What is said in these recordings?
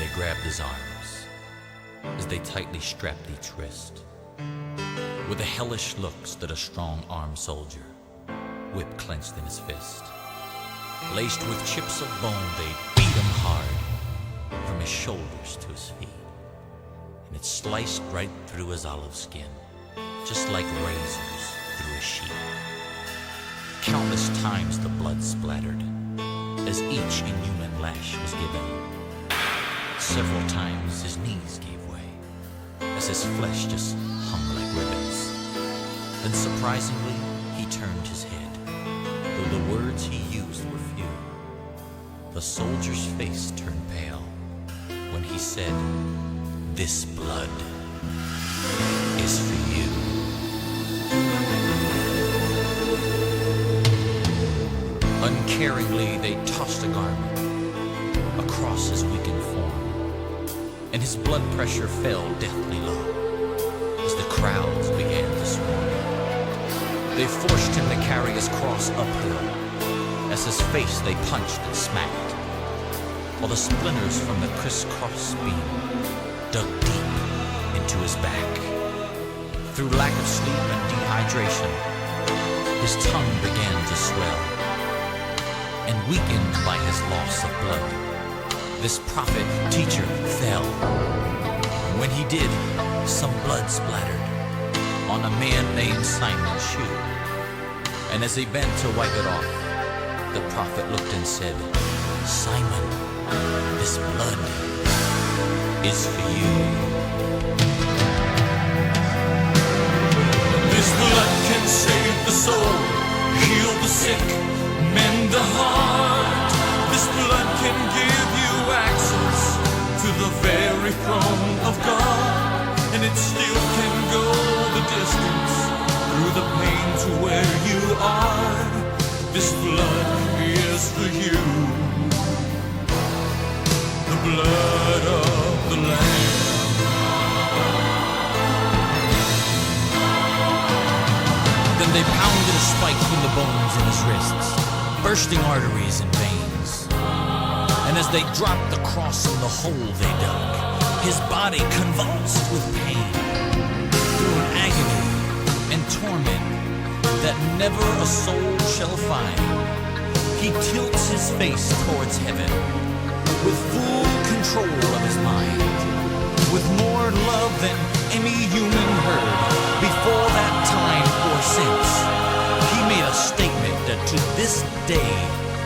they grabbed his arms as they tightly strapped each wrist. With the hellish look stood a strong-armed soldier, whip clenched in his fist. Laced with chips of bone, they beat him hard from his shoulders to his feet, and it sliced right through his olive skin, just like razors through a sheet. Countless times the blood splattered as each inhuman lash was given. Several times his knees gave way as his flesh just hung like ribbons. Then surprisingly, he turned his head, though the words he used were few. The soldier's face turned pale when he said, "This blood is for you." Uncaringly, they tossed a garment across his weakened form, and his blood pressure fell deathly low as the crowds began to swarm. They forced him to carry his cross uphill as his face they punched and smacked, while the splinters from the crisscross beam dug deep into his back. Through lack of sleep and dehydration, his tongue began to swell, and weakened by his loss of blood, this prophet teacher fell. And when he did, some blood splattered on a man named Simon's shoe. And as he bent to wipe it off, the prophet looked and said, "Simon, this blood is for you." This blood can save the soul, heal the sick, mend the heart. This blood can give you access to the very throne of God, and it still can go the distance through the pain to where you are. This blood is for you, the blood of the Lamb. Then they pounded a spike through the bones in his wrists, bursting arteries and veins. And as they dropped the cross in the hole they dug, his body convulsed with pain. Through an agony and torment that never a soul shall find, he tilts his face towards heaven with full control of his mind, with more love than any human heard before that time or since. He made a statement that to this day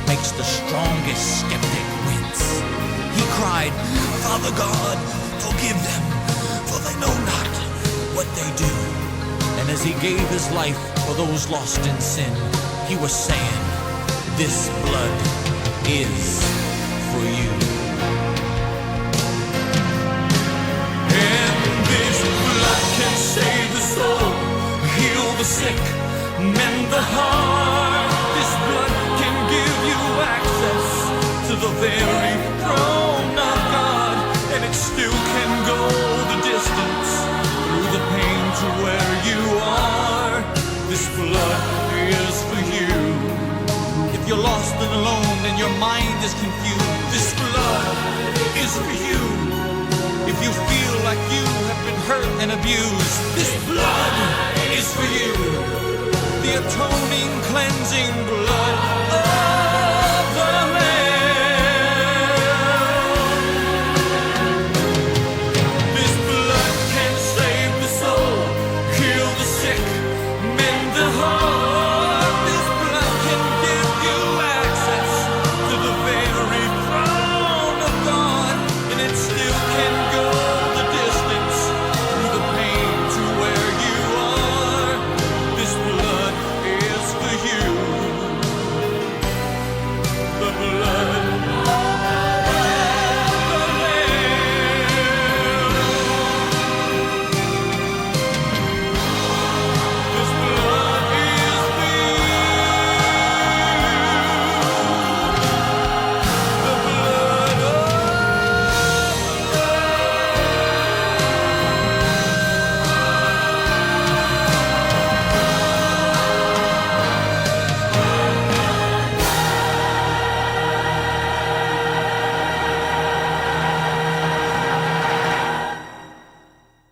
makes the strongest skeptic wince. He cried, "Father God, forgive them, for they know not what they do." And as he gave his life for those lost in sin, he was saying, "This blood is for you." And this blood can save the soul, heal the sick, mend the heart. This blood can give you access to the very throne of God, and it still can go the distance through the pain to where you are. This blood is for you. If you're lost and alone and your mind is confused, this blood is for you. If you feel like you have been hurt and abused, this blood is for you. The atoning, cleansing blood